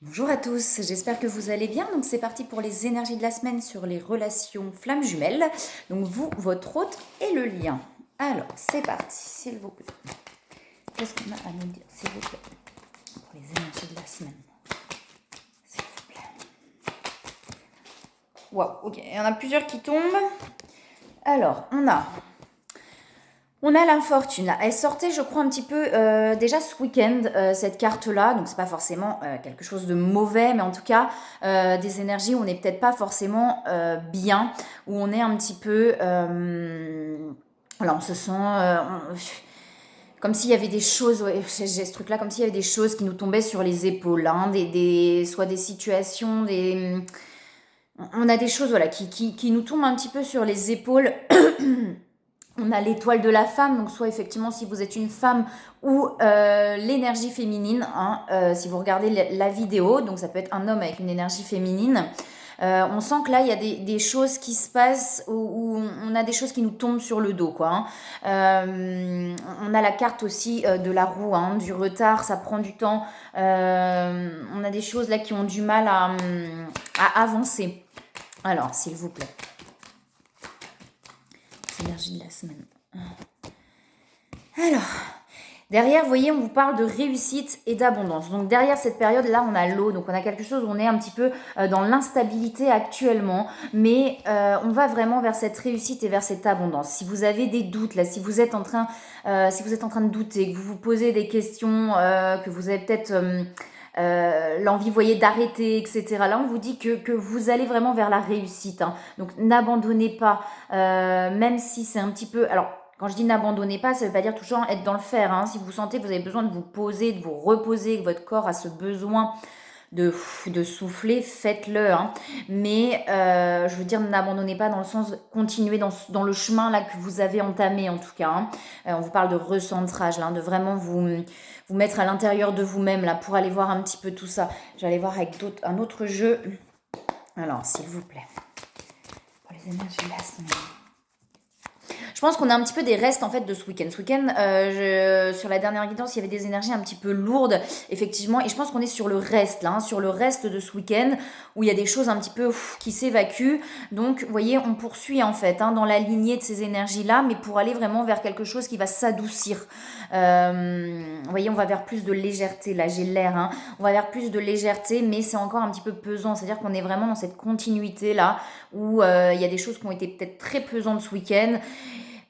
Bonjour à tous, j'espère que vous allez bien. Donc c'est parti pour les énergies de la semaine sur les relations flammes jumelles. Donc vous, votre hôte et le lien. Alors c'est parti, s'il vous plaît. Qu'est-ce qu'on a à nous dire, s'il vous plaît, pour les énergies de la semaine, s'il vous plaît. Waouh, ok, il y en a plusieurs qui tombent. Alors on a l'infortune là. Elle sortait, je crois, un petit peu déjà ce week-end, cette carte-là. Donc, c'est pas forcément quelque chose de mauvais, mais en tout cas, des énergies où on n'est peut-être pas forcément bien, où on est un petit peu. Alors, on se sent. Comme s'il y avait des choses, ouais, j'ai ce truc-là, comme s'il y avait des choses qui nous tombaient sur les épaules, hein, soit des situations, on a des choses voilà, qui nous tombent un petit peu sur les épaules. On a l'étoile de la femme, donc soit effectivement si vous êtes une femme ou l'énergie féminine, hein, si vous regardez la vidéo, donc ça peut être un homme avec une énergie féminine. On sent que là il y a des choses qui se passent où on a des choses qui nous tombent sur le dos quoi. Hein. On a la carte aussi de la roue, hein, du retard, ça prend du temps. On a des choses là qui ont du mal à avancer. Alors s'il vous plaît. Énergie de la semaine. Alors, derrière, vous voyez, on vous parle de réussite et d'abondance. Donc derrière cette période-là, on a l'eau. Donc on a quelque chose où on est un petit peu dans l'instabilité actuellement. Mais on va vraiment vers cette réussite et vers cette abondance. Si vous avez des doutes, là, si vous êtes en train de douter, que vous vous posez des questions, que vous avez peut-être... l'envie, vous voyez, d'arrêter, etc. Là, on vous dit que vous allez vraiment vers la réussite. Hein. Donc, n'abandonnez pas, même si c'est un petit peu... Alors, quand je dis n'abandonnez pas, ça ne veut pas dire toujours être dans le fer. Hein. Si vous sentez que vous avez besoin de vous poser, de vous reposer, que votre corps a ce besoin de souffler, faites-le. Hein. Mais je veux dire, n'abandonnez pas dans le sens, continuez dans le chemin là que vous avez entamé en tout cas. Hein. On vous parle de recentrage, là, de vraiment vous mettre à l'intérieur de vous-même là pour aller voir un petit peu tout ça. J'allais voir avec un autre jeu. Alors, s'il vous plaît, pour les énergies de la semaine. Je pense qu'on a un petit peu des restes en fait de ce week-end. Ce week-end, sur la dernière guidance, il y avait des énergies un petit peu lourdes, effectivement, et je pense qu'on est sur le reste, là, hein, sur le reste de ce week-end, où il y a des choses un petit peu qui s'évacuent. Donc, vous voyez, on poursuit en fait hein, dans la lignée de ces énergies-là, mais pour aller vraiment vers quelque chose qui va s'adoucir. Vous voyez, on va vers plus de légèreté, là, j'ai l'air, hein. On va vers plus de légèreté, mais c'est encore un petit peu pesant, c'est-à-dire qu'on est vraiment dans cette continuité-là, où il y a des choses qui ont été peut-être très pesantes ce week-end,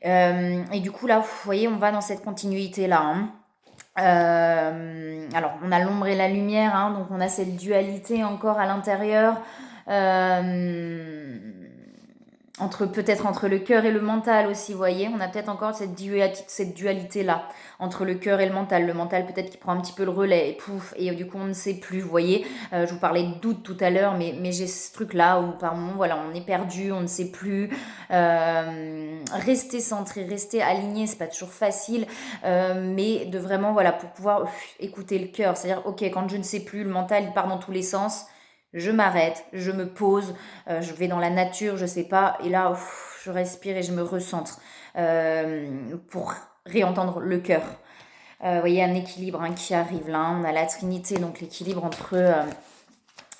et du coup, là, vous voyez, on va dans cette continuité-là. Hein. Alors, on a l'ombre et la lumière, hein, donc on a cette dualité encore à l'intérieur. Peut-être entre le cœur et le mental aussi, vous voyez, on a peut-être encore cette dualité-là, entre le cœur et le mental peut-être qui prend un petit peu le relais, et pouf, et du coup on ne sait plus, vous voyez, je vous parlais de doute tout à l'heure, mais j'ai ce truc-là où par moment, voilà, on est perdu, on ne sait plus, rester centré, rester aligné, c'est pas toujours facile, mais de vraiment, voilà, pour pouvoir écouter le cœur, c'est-à-dire, ok, quand je ne sais plus, le mental il part dans tous les sens, je m'arrête, je me pose, je vais dans la nature, je sais pas, et là, je respire et je me recentre pour réentendre le cœur. Vous voyez, un équilibre hein, qui arrive là. On a la Trinité, donc l'équilibre entre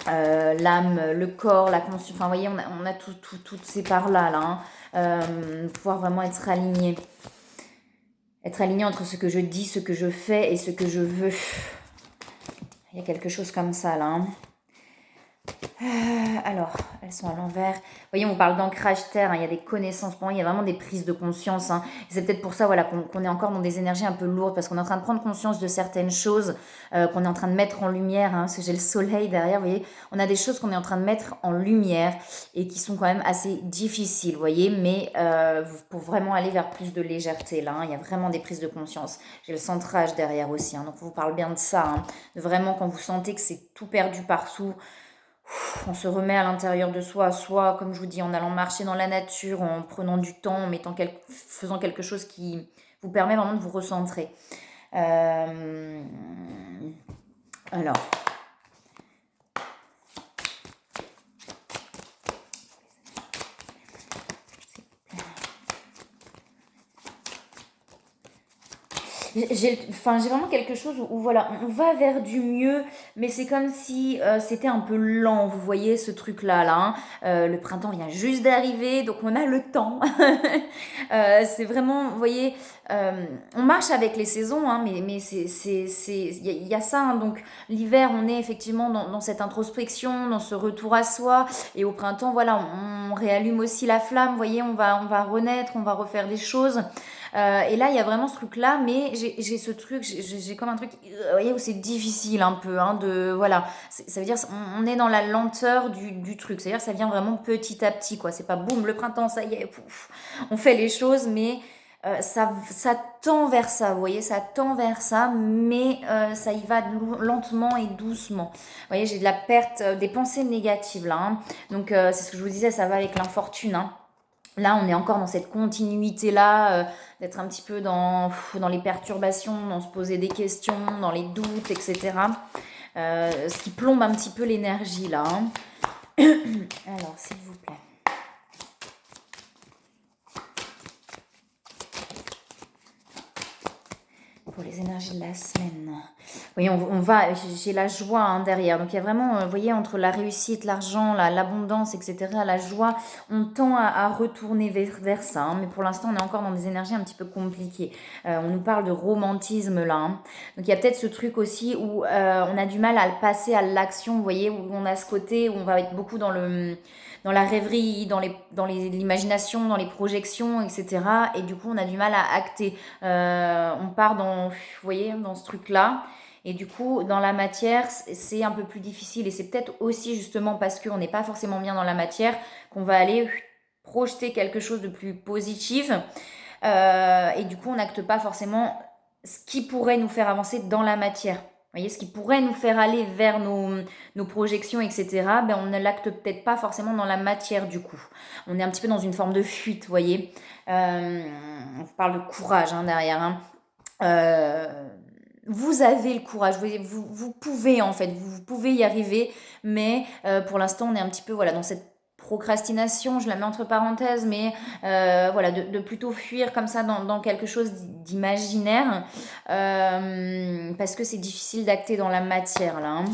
l'âme, le corps, la conscience. Enfin, vous voyez, on a toutes ces parts-là. Là, hein. Pouvoir vraiment être aligné. Être aligné entre ce que je dis, ce que je fais et ce que je veux. Il y a quelque chose comme ça là. Hein. Alors, elles sont à l'envers. Vous voyez, on parle d'ancrage terre, hein, il y a des connaissances, pour moi, il y a vraiment des prises de conscience. Hein. C'est peut-être pour ça voilà, qu'on est encore dans des énergies un peu lourdes, parce qu'on est en train de prendre conscience de certaines choses, qu'on est en train de mettre en lumière. Hein, parce que j'ai le soleil derrière, vous voyez. On a des choses qu'on est en train de mettre en lumière et qui sont quand même assez difficiles, vous voyez. Mais pour vraiment aller vers plus de légèreté, là, hein, il y a vraiment des prises de conscience. J'ai le centrage derrière aussi, hein, donc on vous parle bien de ça. Hein, de vraiment, quand vous sentez que c'est tout perdu partout, on se remet à l'intérieur de soi, soit, comme je vous dis, en allant marcher dans la nature, en prenant du temps, en faisant quelque chose qui vous permet vraiment de vous recentrer. Alors. J'ai vraiment quelque chose où, voilà, on va vers du mieux, mais c'est comme si c'était un peu lent, vous voyez ce truc-là, là, hein. Le printemps vient juste d'arriver, donc on a le temps. C'est vraiment, vous voyez, on marche avec les saisons, hein, mais il y a ça, hein. Donc l'hiver, on est effectivement dans cette introspection, dans ce retour à soi, et au printemps, voilà, on réallume aussi la flamme, vous voyez, on va renaître, on va refaire des choses. Et là, il y a vraiment ce truc-là, mais j'ai ce truc, j'ai comme un truc, vous voyez, où c'est difficile un peu, hein, voilà. Ça veut dire, on est dans la lenteur du truc, c'est-à-dire ça vient vraiment petit à petit, quoi. C'est pas boum, le printemps, ça y est, pouf, on fait les choses, mais ça tend vers ça, vous voyez, ça tend vers ça, mais ça y va lentement et doucement. Vous voyez, j'ai de la perte, des pensées négatives là, hein. Donc c'est ce que je vous disais, ça va avec l'infortune, hein. Là, on est encore dans cette continuité-là, d'être un petit peu dans les perturbations, dans se poser des questions, dans les doutes, etc. Ce qui plombe un petit peu l'énergie, là, hein. Alors, s'il vous plaît. Pour les énergies de la semaine. Oui, on va, j'ai la joie, hein, derrière. Donc il y a vraiment, vous voyez, entre la réussite, l'argent, l'abondance, etc., la joie, on tend à retourner vers ça, hein. Mais pour l'instant, on est encore dans des énergies un petit peu compliquées. On nous parle de romantisme là, hein. Donc il y a peut-être ce truc aussi où on a du mal à le passer à l'action, vous voyez, où on a ce côté où on va être beaucoup dans la rêverie, l'imagination, dans les projections, etc. Et du coup, on a du mal à acter. On part vous voyez, dans ce truc-là. Et du coup, dans la matière, c'est un peu plus difficile. Et c'est peut-être aussi justement parce qu'on n'est pas forcément bien dans la matière qu'on va aller projeter quelque chose de plus positif. Et du coup, on n'acte pas forcément ce qui pourrait nous faire avancer dans la matière. Vous voyez, ce qui pourrait nous faire aller vers nos projections, etc., ben on ne l'acte peut-être pas forcément dans la matière du coup. On est un petit peu dans une forme de fuite, vous voyez. On parle de courage, hein, derrière, hein. Vous avez le courage, vous pouvez en fait, vous pouvez y arriver, mais pour l'instant on est un petit peu voilà, dans cette procrastination, je la mets entre parenthèses, mais voilà, de plutôt fuir comme ça dans quelque chose d'imaginaire, parce que c'est difficile d'acter dans la matière là, hein.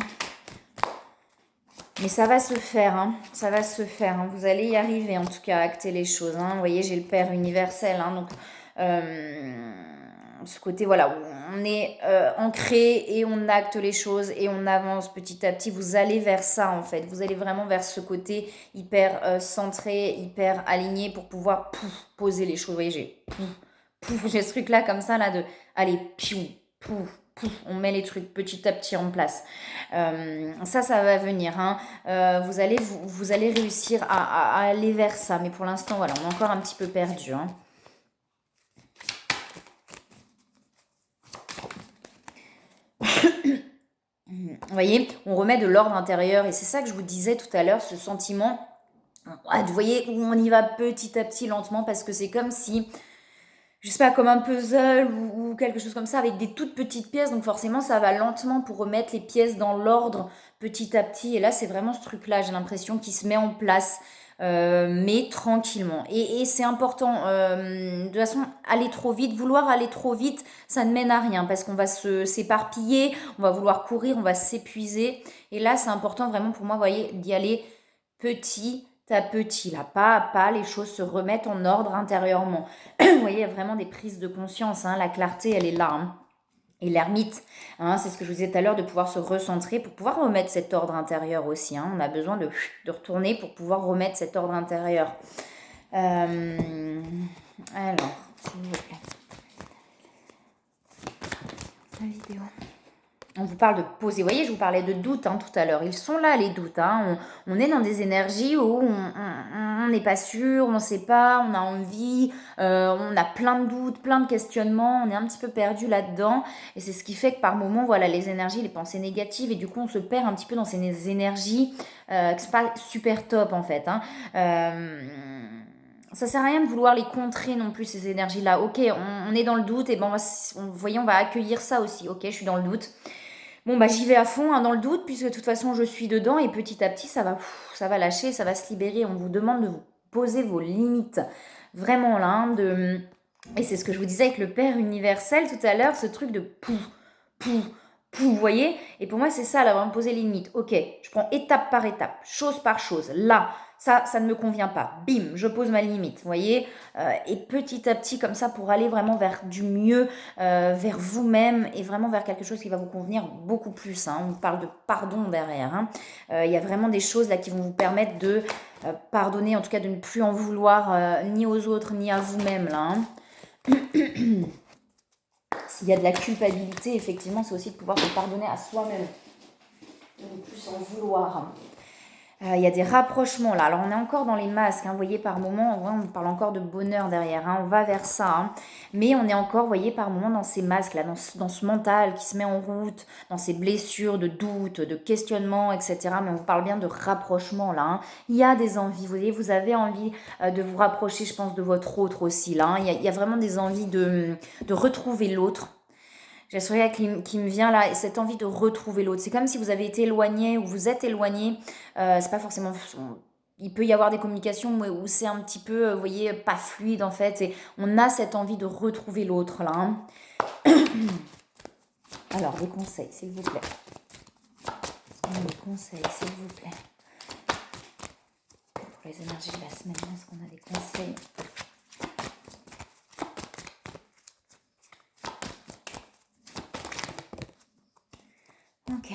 Mais ça va se faire, hein. Ça va se faire, hein. Vous allez y arriver en tout cas à acter les choses, hein. Vous voyez, j'ai le Père universel, hein, donc ce côté, voilà, où on est ancré et on acte les choses et on avance petit à petit. Vous allez vers ça en fait. Vous allez vraiment vers ce côté hyper centré, hyper aligné pour pouvoir poser les choses. Vous voyez, j'ai ce truc là comme ça, là, de allez, piou, pouf, pouf, on met les trucs petit à petit en place. Ça va venir, hein. Vous allez réussir à aller vers ça. Mais pour l'instant, voilà, on est encore un petit peu perdu, hein. Vous voyez, on remet de l'ordre intérieur et c'est ça que je vous disais tout à l'heure, ce sentiment, vous voyez, où on y va petit à petit, lentement, parce que c'est comme si, je sais pas, comme un puzzle ou quelque chose comme ça, avec des toutes petites pièces, donc forcément ça va lentement pour remettre les pièces dans l'ordre petit à petit, et là c'est vraiment ce truc-là, j'ai l'impression, qui se met en place. Mais tranquillement. Et c'est important. De toute façon, vouloir aller trop vite, ça ne mène à rien parce qu'on va s'éparpiller, on va vouloir courir, on va s'épuiser. Et là, c'est important vraiment pour moi, vous voyez, d'y aller petit à petit, là, pas à pas, les choses se remettent en ordre intérieurement. Vous voyez, il y a vraiment des prises de conscience, hein, la clarté, elle est là, hein. Et l'ermite, hein, c'est ce que je vous disais tout à l'heure, de pouvoir se recentrer pour pouvoir remettre cet ordre intérieur aussi, hein. On a besoin de retourner pour pouvoir remettre cet ordre intérieur. Alors, s'il vous plaît. La vidéo. On vous parle de poser. Vous voyez, je vous parlais de doutes, hein, tout à l'heure. Ils sont là, les doutes, hein. On est dans des énergies où on n'est pas sûr, on ne sait pas, on a envie, on a plein de doutes, plein de questionnements, on est un petit peu perdu là-dedans. Et c'est ce qui fait que par moments, voilà, les énergies, les pensées négatives, et du coup, on se perd un petit peu dans ces énergies qui sont pas super top, en fait, hein. Ça sert à rien de vouloir les contrer non plus, ces énergies-là. Ok, on est dans le doute, et ben voyez, on va accueillir ça aussi. Ok, je suis dans le doute. Bon, bah j'y vais à fond, hein, dans le doute, puisque de toute façon je suis dedans, et petit à petit ça va lâcher, ça va se libérer. On vous demande de vous poser vos limites, vraiment là, hein, Et c'est ce que je vous disais avec le Père universel tout à l'heure, ce truc de pou, pou, vous voyez? Et pour moi, c'est ça, là, vraiment poser les limites. Ok, je prends étape par étape, chose par chose. Là, ça ne me convient pas. Bim, je pose ma limite, vous voyez? Et petit à petit, comme ça, pour aller vraiment vers du mieux, vers vous-même et vraiment vers quelque chose qui va vous convenir beaucoup plus. Hein. On parle de pardon derrière. Hein. Il y a vraiment des choses là qui vont vous permettre de pardonner, en tout cas de ne plus en vouloir ni aux autres ni à vous-même. Là. Hein. S'il y a de la culpabilité, effectivement, c'est aussi de pouvoir se pardonner à soi-même, de ne plus s'en vouloir. Il y a des rapprochements là. Alors on est encore dans les masques, hein, vous voyez, par moment, on parle encore de bonheur derrière, hein, on va vers ça. Hein, mais on est encore, vous voyez, par moment dans ces masques là, dans ce mental qui se met en route, dans ces blessures de doute, de questionnement, etc. Mais on parle bien de rapprochement là. Hein. Il y a des envies, vous voyez, vous avez envie de vous rapprocher, je pense, de votre autre aussi là. Hein. Il y a vraiment des envies de retrouver l'autre. J'ai ce regard qui me vient là, cette envie de retrouver l'autre. C'est comme si vous avez été éloigné ou vous êtes éloigné. C'est pas forcément. Il peut y avoir des communications où c'est un petit peu, vous voyez, pas fluide en fait. Et on a cette envie de retrouver l'autre là. Hein. Alors, des conseils, s'il vous plaît. Des conseils, s'il vous plaît. Pour les énergies de la semaine, est-ce qu'on a des conseils ? Ok.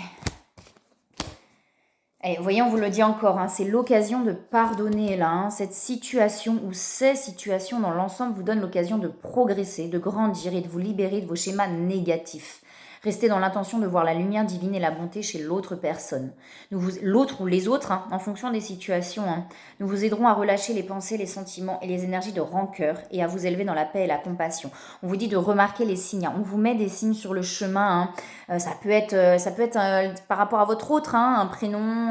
Et voyez, on vous le dit encore, hein, c'est l'occasion de pardonner là. Hein, cette situation ou ces situations dans l'ensemble vous donnent l'occasion de progresser, de grandir et de vous libérer de vos schémas négatifs. Restez dans l'intention de voir la lumière divine et la bonté chez l'autre personne. L'autre ou les autres, hein, en fonction des situations, hein, nous vous aiderons à relâcher les pensées, les sentiments et les énergies de rancœur et à vous élever dans la paix et la compassion. On vous dit de remarquer les signes. Hein, on vous met des signes sur le chemin. Hein, ça peut être par rapport à votre autre, hein, un prénom,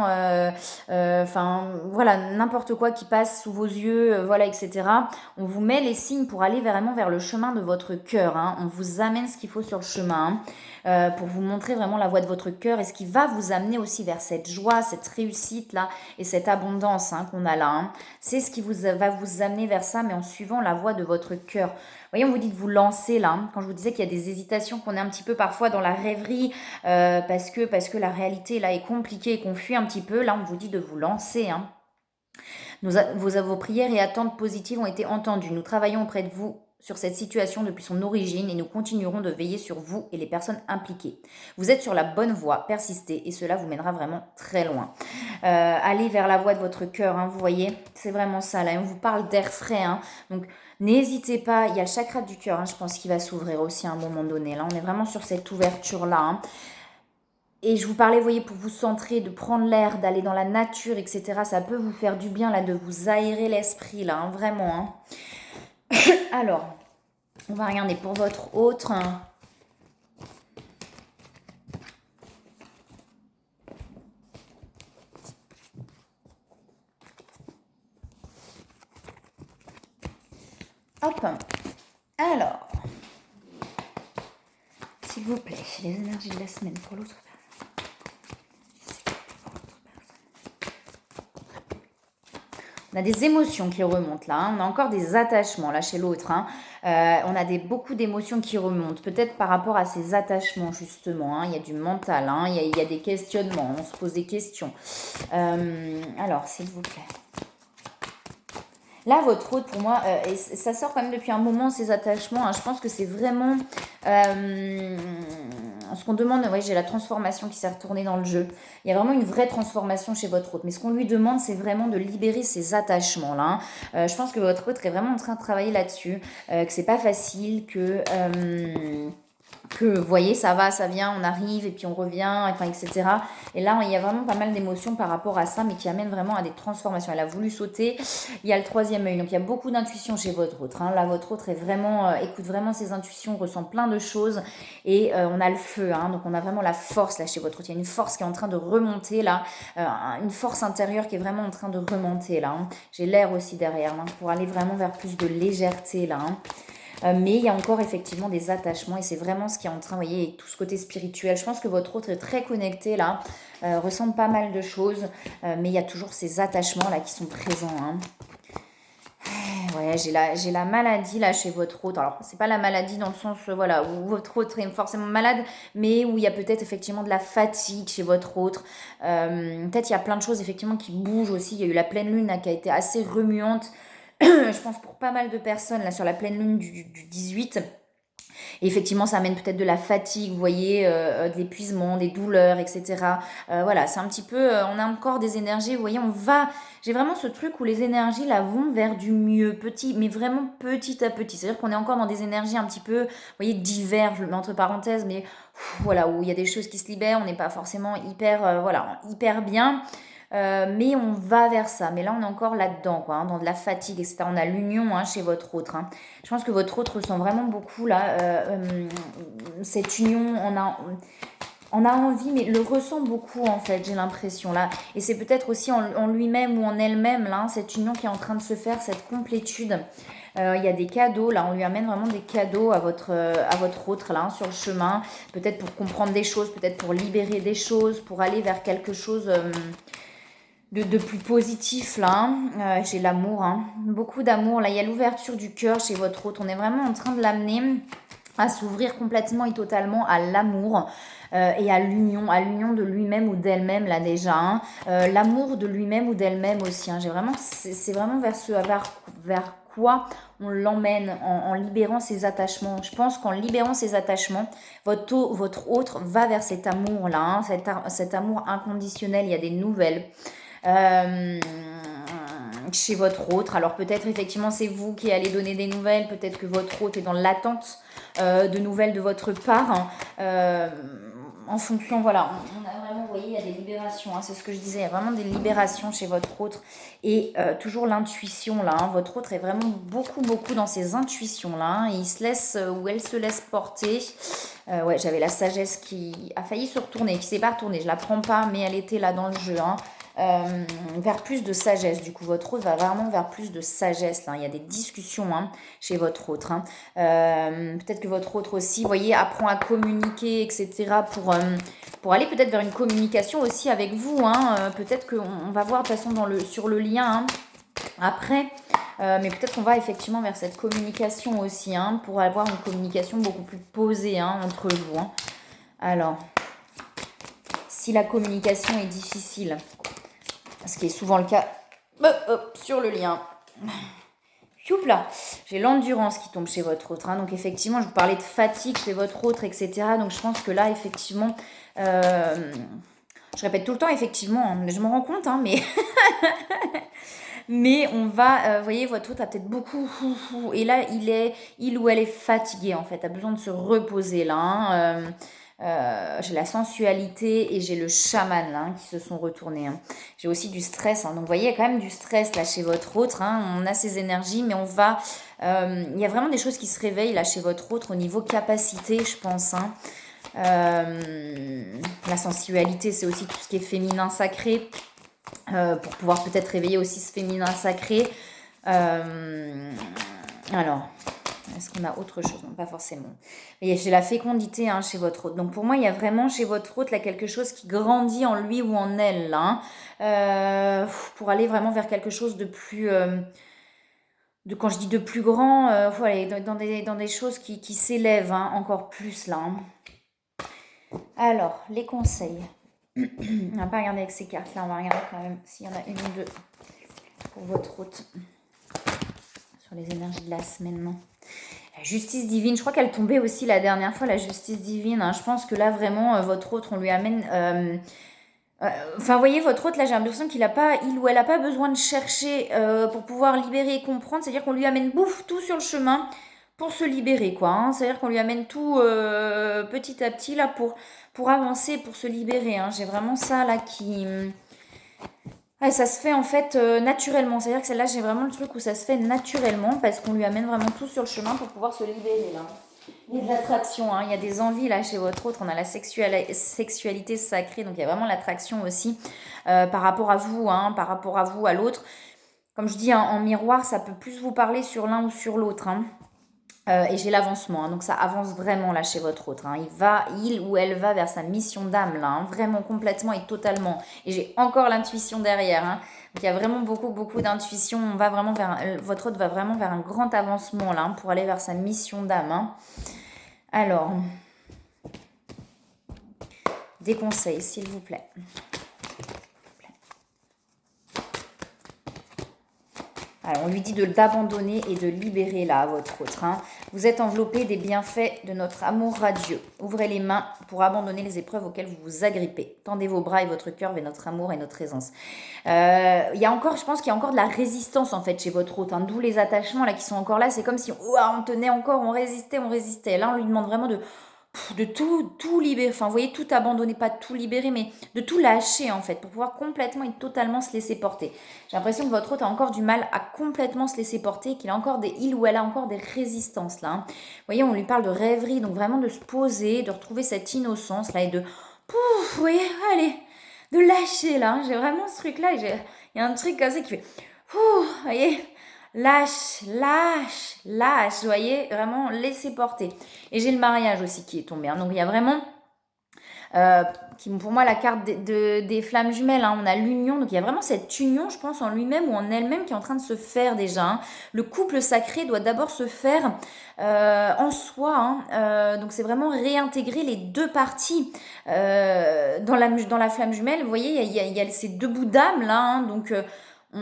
enfin voilà, n'importe quoi qui passe sous vos yeux, voilà, etc. On vous met les signes pour aller vraiment vers le chemin de votre cœur. Hein, on vous amène ce qu'il faut sur le chemin. Hein, pour vous montrer vraiment la voie de votre cœur et ce qui va vous amener aussi vers cette joie, cette réussite-là et cette abondance hein, qu'on a là. Hein. C'est ce qui va vous amener vers ça, mais en suivant la voie de votre cœur. Vous voyez, on vous dit de vous lancer là. Hein. Quand je vous disais qu'il y a des hésitations, qu'on est un petit peu parfois dans la rêverie parce que la réalité là est compliquée et qu'on fuit un petit peu, là on vous dit de vous lancer. Hein. Vos prières et attentes positives ont été entendues. Nous travaillons auprès de vous sur cette situation depuis son origine et nous continuerons de veiller sur vous et les personnes impliquées. Vous êtes sur la bonne voie, persistez et cela vous mènera vraiment très loin. Allez vers la voie de votre cœur, hein, vous voyez, c'est vraiment ça. Là, on vous parle d'air frais, hein, donc n'hésitez pas, il y a le chakra du cœur, hein, je pense qu'il va s'ouvrir aussi à un moment donné. Là, on est vraiment sur cette ouverture-là. Hein. Et je vous parlais, vous voyez, pour vous centrer, de prendre l'air, d'aller dans la nature, etc. Ça peut vous faire du bien, là, de vous aérer l'esprit, là, hein, vraiment. Hein. Alors, on va regarder pour votre autre. Hop. Alors, s'il vous plaît, les énergies de la semaine pour l'autre personne. On a des émotions qui remontent là, hein. On a encore des attachements là chez l'autre. Hein. On a beaucoup d'émotions qui remontent, peut-être par rapport à ces attachements justement. Hein. Il y a du mental, hein. Il y a des questionnements, on se pose des questions. Alors, s'il vous plaît. Là, votre autre, pour moi, et ça sort quand même depuis un moment, ces attachements. Hein, je pense que c'est vraiment ce qu'on demande. Oui, j'ai la transformation qui s'est retournée dans le jeu. Il y a vraiment une vraie transformation chez votre autre. Mais ce qu'on lui demande, c'est vraiment de libérer ces attachements-là. Hein. Je pense que votre autre est vraiment en train de travailler là-dessus. Que c'est pas facile, que vous voyez, ça va, ça vient, on arrive et puis on revient, enfin, etc. Et là, il y a vraiment pas mal d'émotions par rapport à ça, mais qui amènent vraiment à des transformations. Elle a voulu sauter, il y a le troisième œil, donc il y a beaucoup d'intuition chez votre autre. Hein. Là, votre autre est vraiment, écoute vraiment ses intuitions, ressent plein de choses, et on a le feu, hein. Donc on a vraiment la force là chez votre autre. Il y a une force qui est en train de remonter là, une force intérieure qui est vraiment en train de remonter là. Hein. J'ai l'air aussi derrière, hein, pour aller vraiment vers plus de légèreté là. Hein. Mais il y a encore effectivement des attachements et c'est vraiment ce qui est en train, vous voyez, avec tout ce côté spirituel. Je pense que votre autre est très connecté là, ressent pas mal de choses, mais il y a toujours ces attachements là qui sont présents. Hein. Ouais, Ouais, j'ai la maladie là chez votre hôte. Alors, c'est pas la maladie dans le sens, voilà, où votre hôte est forcément malade, mais où il y a peut-être effectivement de la fatigue chez votre hôte. Peut-être il y a plein de choses effectivement qui bougent aussi. Il y a eu la pleine lune là qui a été assez remuante, je pense pour pas mal de personnes là sur la pleine lune du 18. Et effectivement, ça amène peut-être de la fatigue, vous voyez, de l'épuisement, des douleurs, etc. Voilà, c'est un petit peu, on a encore des énergies, vous voyez, j'ai vraiment ce truc où les énergies là vont vers du mieux, petit, mais vraiment petit à petit. C'est-à-dire qu'on est encore dans des énergies un petit peu, vous voyez, d'hiver, je le mets entre parenthèses, mais voilà, où il y a des choses qui se libèrent, on n'est pas forcément hyper, voilà, hyper bien. Mais on va vers ça. Mais là, on est encore là-dedans, quoi, hein, dans de la fatigue, etc. On a l'union chez votre autre. Hein. Je pense que votre autre ressent vraiment beaucoup là, cette union. On a envie, mais le ressent beaucoup en fait, j'ai l'impression là. Et c'est peut-être aussi en lui-même ou en elle-même là, cette union qui est en train de se faire, cette complétude. Il y a des cadeaux, là, on lui amène vraiment des cadeaux à votre autre là, sur le chemin. Peut-être pour comprendre des choses, peut-être pour libérer des choses, pour aller vers quelque chose de plus positif là. J'ai l'amour, beaucoup d'amour. Là, il y a l'ouverture du cœur chez votre hôte. On est vraiment en train de l'amener à s'ouvrir complètement et totalement à l'amour et à l'union de lui-même ou d'elle-même là déjà. L'amour de lui-même ou d'elle-même aussi. J'ai vraiment, c'est vraiment vers quoi on l'emmène en libérant ses attachements. Je pense qu'en libérant ses attachements, votre autre va vers cet amour-là, cet amour inconditionnel. Il y a des nouvelles. Euh, Chez votre autre. Alors peut-être effectivement c'est vous qui allez donner des nouvelles, peut-être que votre autre est dans l'attente de nouvelles de votre part. En fonction, voilà, on a vraiment, vous voyez, il y a des libérations, c'est ce que je disais, il y a vraiment des libérations chez votre autre. Et toujours l'intuition là, votre autre est vraiment beaucoup dans ses intuitions là, et il se laisse, ou elle se laisse porter. Ouais, j'avais la sagesse qui a failli se retourner, qui s'est pas retournée, je la prends pas, mais elle était là dans le jeu, vers plus de sagesse. Du coup, votre autre va vraiment vers plus de sagesse. Là. Il y a des discussions chez votre autre. Peut-être que votre autre aussi, vous voyez, apprend à communiquer, etc. Pour aller peut-être vers une communication aussi avec vous. Peut-être qu'on va voir de toute façon sur le lien après. Mais peut-être qu'on va effectivement vers cette communication aussi, pour avoir une communication beaucoup plus posée entre vous. Alors, si la communication est difficile, ce qui est souvent le cas sur le lien. Là, j'ai l'endurance qui tombe chez votre autre. Donc effectivement, je vous parlais de fatigue chez votre autre, etc. Donc je pense que là, effectivement, je répète tout le temps, effectivement, je m'en rends compte, mais mais on va, vous voyez, votre autre a peut-être beaucoup, et là, il ou elle est fatigué, en fait, a besoin de se reposer, là, j'ai la sensualité et j'ai le chaman là, qui se sont retournés. J'ai aussi du stress. Donc vous voyez, il y a quand même du stress là chez votre autre. On a ces énergies, mais on va... il y a vraiment des choses qui se réveillent là chez votre autre au niveau capacité, je pense. La sensualité, c'est aussi tout ce qui est féminin sacré. Pour pouvoir peut-être réveiller aussi ce féminin sacré. Alors... Est-ce qu'on a autre chose? Non, pas forcément. Et j'ai la fécondité chez votre hôte. Donc pour moi, il y a vraiment chez votre hôte là quelque chose qui grandit en lui ou en elle là, pour aller vraiment vers quelque chose de plus, quand je dis de plus grand, voilà, dans des choses qui s'élèvent encore plus là. Alors les conseils. On va pas regarder avec ces cartes là, on va regarder quand même s'il y en a une ou deux pour votre hôte sur les énergies de la semaine. Non. La justice divine, je crois qu'elle tombait aussi la dernière fois, la justice divine. Je pense que là, vraiment, votre autre, on lui amène... Enfin, vous voyez, votre autre, là, j'ai l'impression qu'il ou elle n'a pas besoin de chercher pour pouvoir libérer et comprendre. C'est-à-dire qu'on lui amène tout sur le chemin pour se libérer, quoi. C'est-à-dire qu'on lui amène tout petit à petit, là, pour avancer, pour se libérer. J'ai vraiment ça, là, qui... Ouais, ça se fait en fait naturellement. C'est-à-dire que celle-là, j'ai vraiment le truc où ça se fait naturellement parce qu'on lui amène vraiment tout sur le chemin pour pouvoir se libérer là. Il y a de l'attraction, il y a des envies là chez votre autre. On a la sexualité sacrée, donc il y a vraiment l'attraction aussi par rapport à vous, par rapport à vous, à l'autre. Comme je dis, en miroir, ça peut plus vous parler sur l'un ou sur l'autre. Et j'ai l'avancement, hein, donc ça avance vraiment là chez votre autre, hein. Il ou elle va vers sa mission d'âme là, hein, vraiment complètement et totalement. Et j'ai encore l'intuition derrière, hein. Donc il y a vraiment beaucoup, beaucoup d'intuition. On va vraiment votre autre va vraiment vers un grand avancement là, hein, pour aller vers sa mission d'âme, hein. Alors, des conseils, s'il vous plaît. Alors, on lui dit d'abandonner et de libérer là votre autre, hein. Vous êtes enveloppé des bienfaits de notre amour radieux. Ouvrez les mains pour abandonner les épreuves auxquelles vous vous agrippez. Tendez vos bras et votre cœur vers notre amour et notre aisance. Il y a encore, je pense qu'il y a encore de la résistance en fait chez votre hôte, hein, d'où les attachements là qui sont encore là. C'est comme si on tenait encore, on résistait, on résistait. Là, on lui demande vraiment de tout libérer, enfin vous voyez, tout abandonner, pas tout libérer, mais de tout lâcher en fait, pour pouvoir complètement et totalement se laisser porter. J'ai l'impression que votre hôte a encore du mal à complètement se laisser porter, qu'il a encore il ou elle a encore des résistances là, hein. Vous voyez, on lui parle de rêverie, donc vraiment de se poser, de retrouver cette innocence là et de, vous voyez, allez, de lâcher là, hein. J'ai vraiment ce truc là, il y a un truc comme ça qui fait, vous voyez, lâche, lâche, lâche, vous voyez, vraiment laisser porter. Et j'ai le mariage aussi qui est tombé, hein. Donc il y a vraiment, pour moi, la carte des flammes jumelles, hein. On a l'union, donc il y a vraiment cette union, je pense, en lui-même ou en elle-même qui est en train de se faire déjà, hein. Le couple sacré doit d'abord se faire en soi, hein. Donc c'est vraiment réintégrer les deux parties dans la flamme jumelle. Vous voyez, il y a ces deux bouts d'âme là, hein. Donc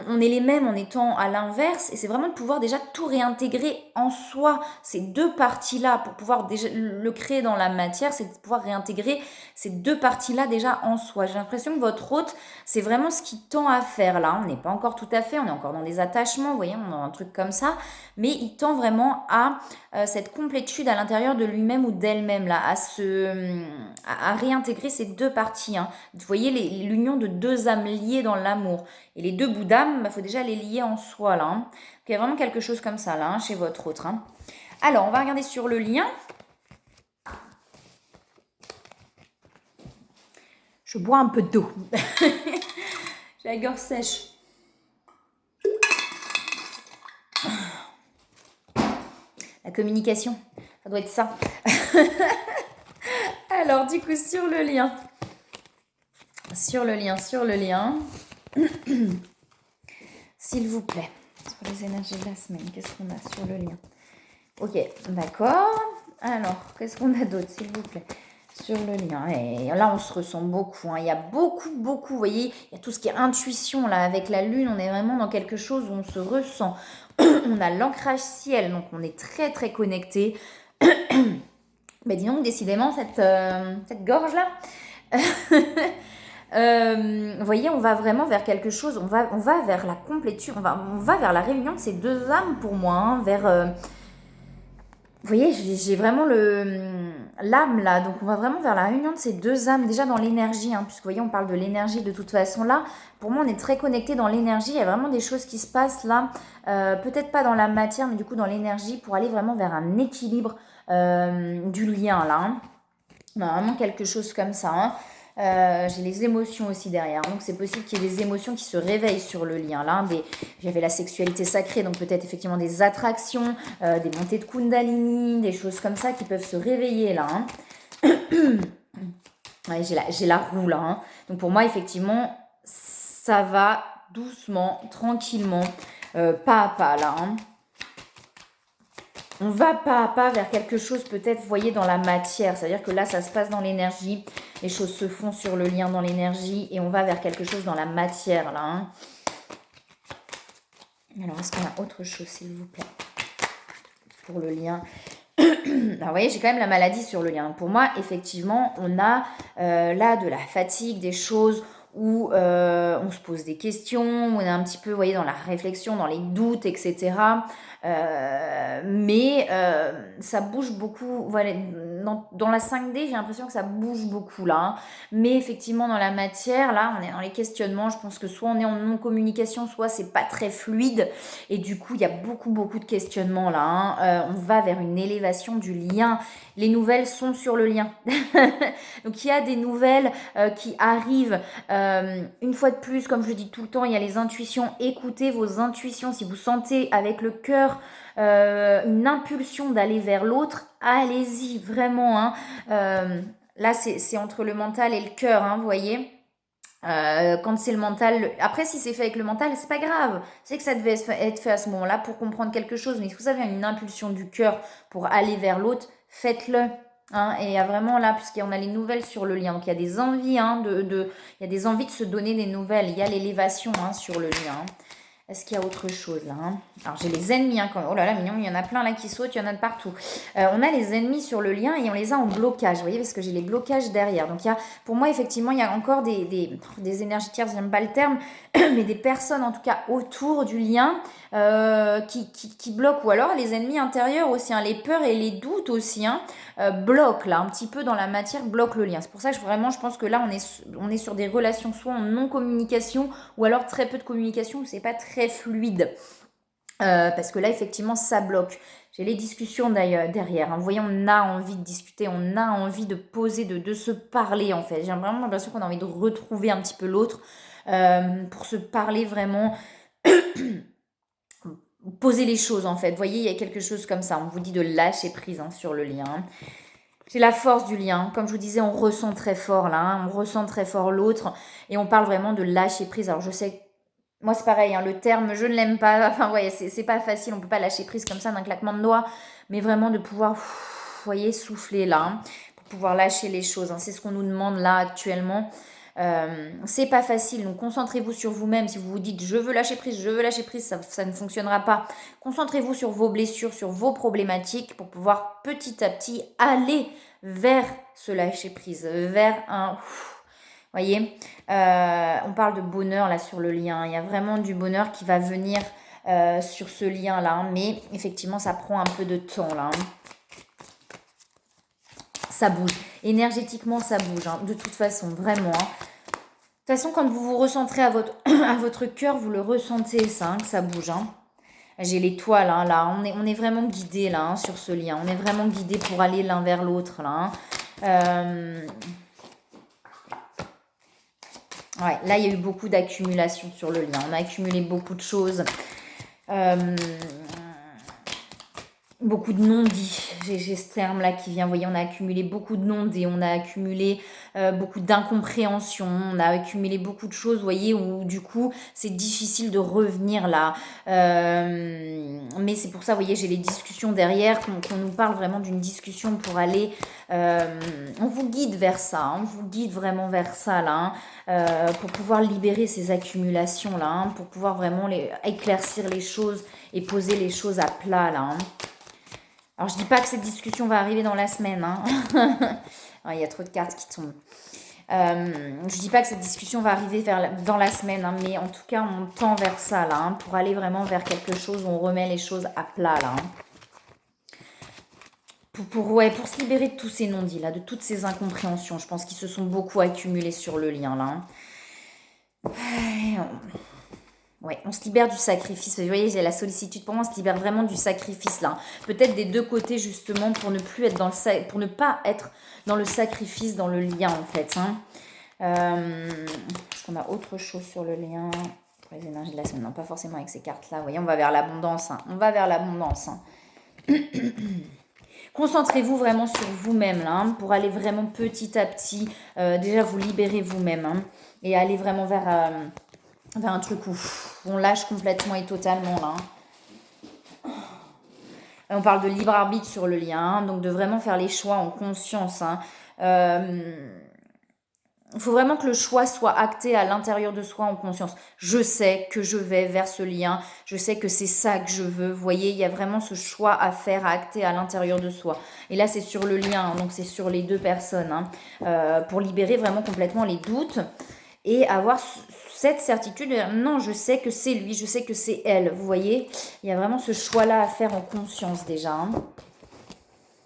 on est les mêmes en étant à l'inverse, et c'est vraiment de pouvoir déjà tout réintégrer en soi, ces deux parties-là, pour pouvoir déjà le créer dans la matière, c'est de pouvoir réintégrer ces deux parties-là déjà en soi. J'ai l'impression que votre hôte, c'est vraiment ce qui tend à faire là. On n'est pas encore tout à fait, on est encore dans des attachements, vous voyez, on a un truc comme ça, mais il tend vraiment à cette complétude à l'intérieur de lui-même ou d'elle-même là, à réintégrer ces deux parties, hein. Vous voyez l'union de deux âmes liées dans l'amour. Et les deux bouts d'âme, il faut déjà les lier en soi là, hein. Donc il y a vraiment quelque chose comme ça là, hein, chez votre autre, hein. Alors, on va regarder sur le lien. Je bois un peu d'eau. J'ai la gorge sèche. La communication, ça doit être ça. Alors, du coup, sur le lien. Sur le lien. S'il vous plaît. Sur les énergies de la semaine, qu'est-ce qu'on a sur le lien? Ok, d'accord. Alors, qu'est-ce qu'on a d'autre, s'il vous plaît? Sur le lien. Et là, on se ressent beaucoup, hein. Il y a beaucoup, vous voyez, il y a tout ce qui est intuition, là, avec la lune, on est vraiment dans quelque chose où on se ressent. On a l'ancrage ciel, donc on est très, très connecté. Mais dis donc, décidément, cette gorge-là... vous voyez, on va vraiment vers quelque chose, on va vers la complétude, on va vers la réunion de ces deux âmes pour moi, hein, vers... vous voyez, j'ai vraiment l'âme là, donc on va vraiment vers la réunion de ces deux âmes, déjà dans l'énergie, hein, puisque vous voyez, on parle de l'énergie de toute façon là. Pour moi, on est très connecté dans l'énergie, il y a vraiment des choses qui se passent là, peut-être pas dans la matière, mais du coup dans l'énergie, pour aller vraiment vers un équilibre du lien là, hein. On a vraiment quelque chose comme ça, hein. J'ai les émotions aussi derrière, donc c'est possible qu'il y ait des émotions qui se réveillent sur le lien là. J'avais la sexualité sacrée, donc peut-être effectivement des attractions, des montées de kundalini, des choses comme ça qui peuvent se réveiller là, hein. Ouais, j'ai la roue là, hein. Donc pour moi effectivement ça va doucement, tranquillement, pas à pas là, hein. On va pas à pas vers quelque chose peut-être, vous voyez, dans la matière. C'est-à-dire que là, ça se passe dans l'énergie. Les choses se font sur le lien dans l'énergie. Et on va vers quelque chose dans la matière, là, hein. Alors, est-ce qu'on a autre chose, s'il vous plaît, pour le lien? Alors, vous voyez, j'ai quand même la maladie sur le lien. Pour moi, effectivement, on a là de la fatigue, des choses où on se pose des questions, on est un petit peu, vous voyez, dans la réflexion, dans les doutes, etc. Mais ça bouge beaucoup, voilà, dans la 5D, j'ai l'impression que ça bouge beaucoup là. Hein. Mais effectivement, dans la matière, là, on est dans les questionnements. Je pense que soit on est en non-communication, soit c'est pas très fluide. Et du coup, il y a beaucoup de questionnements là. Hein. On va vers une élévation du lien. Les nouvelles sont sur le lien. Donc, il y a des nouvelles qui arrivent. Une fois de plus, comme je le dis tout le temps, il y a les intuitions. Écoutez vos intuitions. Si vous sentez avec le cœur une impulsion d'aller vers l'autre, allez-y, vraiment. Hein. Là, c'est entre le mental et le cœur, hein, vous voyez. Quand c'est le mental, après si c'est fait avec le mental, c'est pas grave. C'est que ça devait être fait à ce moment-là pour comprendre quelque chose. Mais si vous avez une impulsion du cœur pour aller vers l'autre, faites-le. Hein, et il y a vraiment là, puisqu'on a les nouvelles sur le lien, donc il y a des envies, hein, il y a des envies de se donner des nouvelles. Il y a l'élévation hein, sur le lien. Hein. Est-ce qu'il y a autre chose là hein. Alors j'ai les ennemis, hein, oh là là, mignon, il y en a plein là qui sautent, il y en a de partout. On a les ennemis sur le lien et on les a en blocage, vous voyez, parce que j'ai les blocages derrière. Donc il y a, pour moi, effectivement, il y a encore des énergies tierces, j'aime pas le terme, mais des personnes en tout cas autour du lien qui bloquent. Ou alors les ennemis intérieurs aussi, hein, les peurs et les doutes aussi, hein, bloquent là, un petit peu dans la matière, bloquent le lien. C'est pour ça que vraiment, je pense que là, on est sur des relations soit en non-communication ou alors très peu de communication où c'est pas très fluide. Parce que là, effectivement, ça bloque. J'ai les discussions d'ailleurs derrière. Hein. Vous voyez, on a envie de discuter, on a envie de poser, de se parler en fait. J'ai vraiment l'impression qu'on a envie de retrouver un petit peu l'autre pour se parler vraiment. Poser les choses en fait. Vous voyez, il y a quelque chose comme ça. On vous dit de lâcher prise hein, sur le lien. C'est la force du lien. Comme je vous disais, on ressent très fort là. Hein. On ressent très fort l'autre. Et on parle vraiment de lâcher prise. Alors je sais moi, c'est pareil, hein, le terme, je ne l'aime pas. Enfin, ouais, c'est pas facile, on peut pas lâcher prise comme ça d'un claquement de doigts, mais vraiment de pouvoir, vous voyez, souffler là, hein, pour pouvoir lâcher les choses. Hein. C'est ce qu'on nous demande là actuellement. C'est pas facile, donc concentrez-vous sur vous-même. Si vous vous dites je veux lâcher prise, ça ne fonctionnera pas. Concentrez-vous sur vos blessures, sur vos problématiques pour pouvoir petit à petit aller vers ce lâcher prise, vers un voyez, on parle de bonheur là sur le lien. Il y a vraiment du bonheur qui va venir sur ce lien là. Hein, mais effectivement, ça prend un peu de temps là. Hein. Ça bouge. Énergétiquement, ça bouge. Hein, de toute façon, vraiment. Hein. De toute façon, quand vous vous recentrez à votre cœur, vous le ressentez ça, hein, que ça bouge. Hein. J'ai l'étoile hein, là. On est vraiment guidé là hein, sur ce lien. On est vraiment guidé pour aller l'un vers l'autre là. Hein. Ouais, là, il y a eu beaucoup d'accumulation sur le lien. On a accumulé beaucoup de choses. Beaucoup de non-dits. J'ai ce terme-là qui vient. Vous voyez, on a accumulé beaucoup de non-dits. On a accumulé beaucoup d'incompréhension. On a accumulé beaucoup de choses, vous voyez, où du coup, c'est difficile de revenir là. Mais c'est pour ça, vous voyez, j'ai les discussions derrière, qu'on nous parle vraiment d'une discussion pour aller... on vous guide vers ça. Hein, on vous guide vraiment vers ça, là. Hein, pour pouvoir libérer ces accumulations, là. Hein, pour pouvoir vraiment éclaircir les choses et poser les choses à plat, là. Hein. Alors, je dis pas que cette discussion va arriver dans la semaine. Hein. Il y a trop de cartes qui tombent. Je dis pas que cette discussion va arriver dans la semaine, hein, mais en tout cas, on tend vers ça, là, hein, pour aller vraiment vers quelque chose où on remet les choses à plat, là. Hein. Pour se libérer de tous ces non-dits, là, de toutes ces incompréhensions, je pense qu'ils se sont beaucoup accumulés sur le lien, là. Hein. Ouais, on se libère du sacrifice. Vous voyez, j'ai la sollicitude. Pour moi, on se libère vraiment du sacrifice là. Peut-être des deux côtés justement pour ne plus être pour ne pas être dans le sacrifice, dans le lien en fait. Hein. Est-ce qu'on a autre chose sur le lien pour les énergies de la semaine? Non, pas forcément avec ces cartes-là. Vous voyez, on va vers l'abondance. Hein. On va vers l'abondance. Hein. Concentrez-vous vraiment sur vous-même là, hein, pour aller vraiment petit à petit, déjà vous libérer vous-même hein, et aller vraiment vers un truc où on lâche complètement et totalement là. Hein. On parle de libre arbitre sur le lien, hein, donc de vraiment faire les choix en conscience. Hein. Il faut vraiment que le choix soit acté à l'intérieur de soi en conscience. Je sais que je vais vers ce lien, je sais que c'est ça que je veux. Vous voyez, il y a vraiment ce choix à faire, à acter à l'intérieur de soi. Et là, c'est sur le lien, hein, donc c'est sur les deux personnes, hein, pour libérer vraiment complètement les doutes et avoir cette certitude. Non, je sais que c'est lui, je sais que c'est elle. Vous voyez, il y a vraiment ce choix-là à faire en conscience déjà. Hein.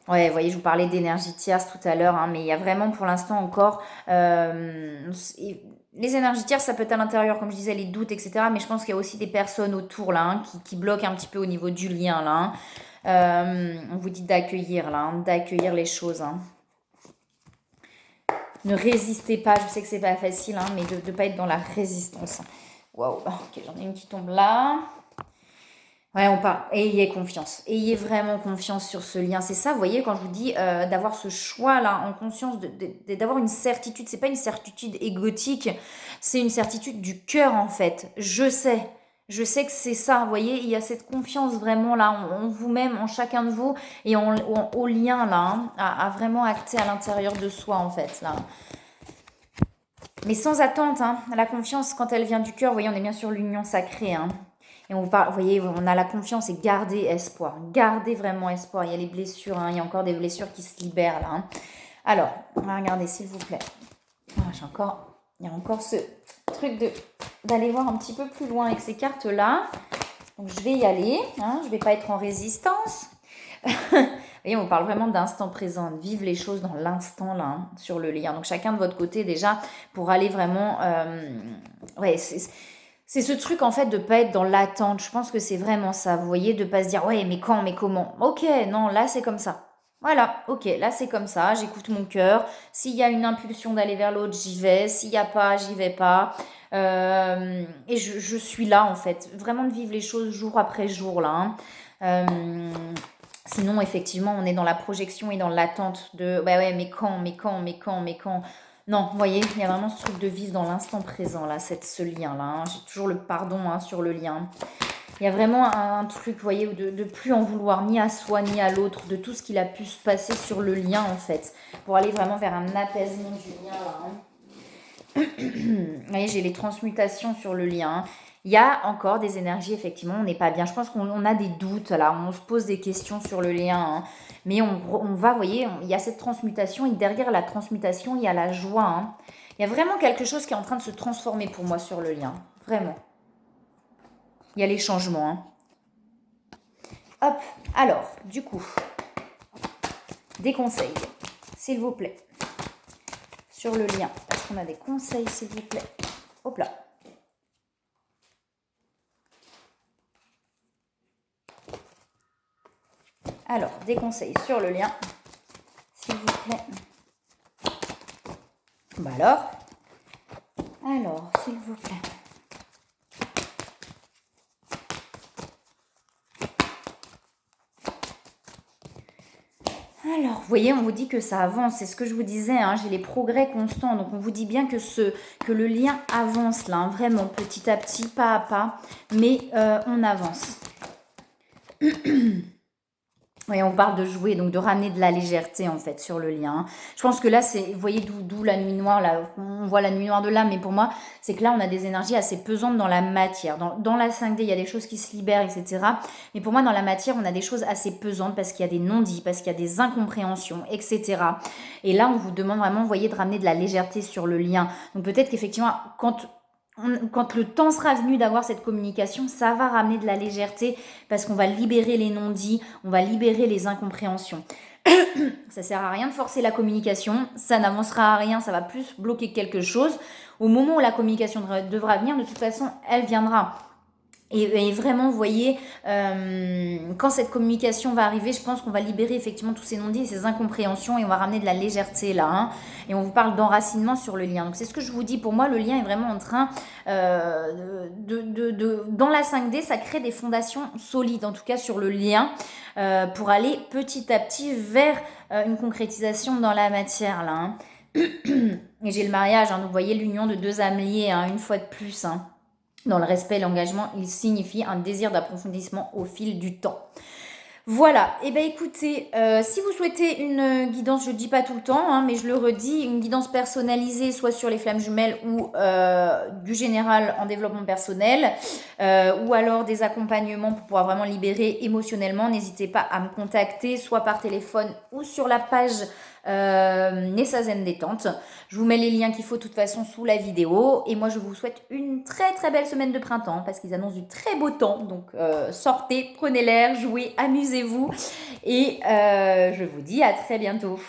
Ouais, vous voyez, je vous parlais d'énergie tierce tout à l'heure, hein, mais il y a vraiment pour l'instant encore... les énergies tierces, ça peut être à l'intérieur, comme je disais, les doutes, etc. Mais je pense qu'il y a aussi des personnes autour, là, hein, qui bloquent un petit peu au niveau du lien, là, hein. On vous dit d'accueillir, là, hein, d'accueillir les choses, hein. Ne résistez pas, je sais que c'est pas facile, hein, mais de ne pas être dans la résistance. Waouh, ok, j'en ai une qui tombe là. Ouais, on parle. Ayez confiance. Ayez vraiment confiance sur ce lien. C'est ça, vous voyez, quand je vous dis d'avoir ce choix-là en conscience, d'avoir une certitude. C'est pas une certitude égotique, c'est une certitude du cœur, en fait. Je sais. Je sais que c'est ça, vous voyez, il y a cette confiance vraiment là en vous-même, en chacun de vous et au lien là, hein, à vraiment acter à l'intérieur de soi en fait là. Mais sans attente, hein, la confiance quand elle vient du cœur, vous voyez, on est bien sur l'union sacrée, hein. Et on vous parle, vous voyez, on a la confiance et gardez espoir. Gardez vraiment espoir. Il y a les blessures, hein, il y a encore des blessures qui se libèrent là, hein. Alors, on va regarder s'il vous plaît. Ah, il y a encore ce truc d'aller voir un petit peu plus loin avec ces cartes-là. Donc, je vais y aller, hein, je ne vais pas être en résistance. Vous voyez, on vous parle vraiment d'instant présent, de vivre les choses dans l'instant là, hein, sur le lien. Donc, chacun de votre côté déjà, pour aller vraiment... ouais, c'est ce truc en fait de pas être dans l'attente. Je pense que c'est vraiment ça. Vous voyez, de pas se dire ouais mais quand, mais comment. Ok, non, là c'est comme ça. Voilà, ok, là c'est comme ça. J'écoute mon cœur. S'il y a une impulsion d'aller vers l'autre, j'y vais. S'il n'y a pas, j'y vais pas. Et je suis là en fait. Vraiment de vivre les choses jour après jour là, hein. Sinon, effectivement, on est dans la projection et dans l'attente de ouais, mais quand, mais quand, mais quand, mais quand. Non, vous voyez, il y a vraiment ce truc de vivre dans l'instant présent, là, ce lien-là, hein. J'ai toujours le pardon, hein, sur le lien. Il y a vraiment un truc, vous voyez, de plus en vouloir ni à soi ni à l'autre, de tout ce qu'il a pu se passer sur le lien, en fait, pour aller vraiment vers un apaisement du lien, là, hein. Vous voyez, j'ai les transmutations sur le lien, hein. Il y a encore des énergies, effectivement, on n'est pas bien. Je pense qu'on a des doutes, là, on se pose des questions sur le lien, hein. Mais on va, vous voyez, il y a cette transmutation et derrière la transmutation, il y a la joie, hein. Il y a vraiment quelque chose qui est en train de se transformer pour moi sur le lien, vraiment. Il y a les changements, hein. Hop, alors, du coup, des conseils, s'il vous plaît, sur le lien. Est-ce qu'on a des conseils, s'il vous plaît? Hop là. Alors, des conseils sur le lien, s'il vous plaît. Bah alors, s'il vous plaît. Alors, vous voyez, on vous dit que ça avance, c'est ce que je vous disais, hein, j'ai les progrès constants, donc on vous dit bien que le lien avance là, hein, vraiment, petit à petit, pas à pas, mais on avance. Oui, on parle de jouer, donc de ramener de la légèreté en fait sur le lien. Je pense que là, vous voyez d'où la nuit noire, là, on voit la nuit noire de l'âme, mais pour moi, c'est que là, on a des énergies assez pesantes dans la matière. Dans la 5D, il y a des choses qui se libèrent, etc. Mais pour moi, dans la matière, on a des choses assez pesantes parce qu'il y a des non-dits, parce qu'il y a des incompréhensions, etc. Et là, on vous demande vraiment, vous voyez, de ramener de la légèreté sur le lien. Donc peut-être qu'effectivement, quand le temps sera venu d'avoir cette communication, ça va ramener de la légèreté parce qu'on va libérer les non-dits, on va libérer les incompréhensions. Ça sert à rien de forcer la communication, ça n'avancera à rien, ça va plus bloquer quelque chose. Au moment où la communication devra venir, de toute façon, elle viendra. Et vraiment, vous voyez, quand cette communication va arriver, je pense qu'on va libérer effectivement tous ces non-dits et ces incompréhensions et on va ramener de la légèreté là, hein. Et on vous parle d'enracinement sur le lien. Donc c'est ce que je vous dis, pour moi le lien est vraiment en train dans la 5D, ça crée des fondations solides, en tout cas sur le lien, pour aller petit à petit vers une concrétisation dans la matière là, hein. Et j'ai le mariage, hein, donc vous voyez l'union de deux âmes liées, hein, une fois de plus, hein. Dans le respect et l'engagement, il signifie un désir d'approfondissement au fil du temps. Voilà, et bien écoutez, si vous souhaitez une guidance, je ne dis pas tout le temps, hein, mais je le redis, une guidance personnalisée, soit sur les flammes jumelles ou du général en développement personnel, ou alors des accompagnements pour pouvoir vraiment libérer émotionnellement, n'hésitez pas à me contacter, soit par téléphone ou sur la page Nessa Zen Détente. Je vous mets les liens qu'il faut de toute façon sous la vidéo. Et moi, je vous souhaite une très très belle semaine de printemps parce qu'ils annoncent du très beau temps. Donc, sortez, prenez l'air, jouez, amusez-vous. Et je vous dis à très bientôt.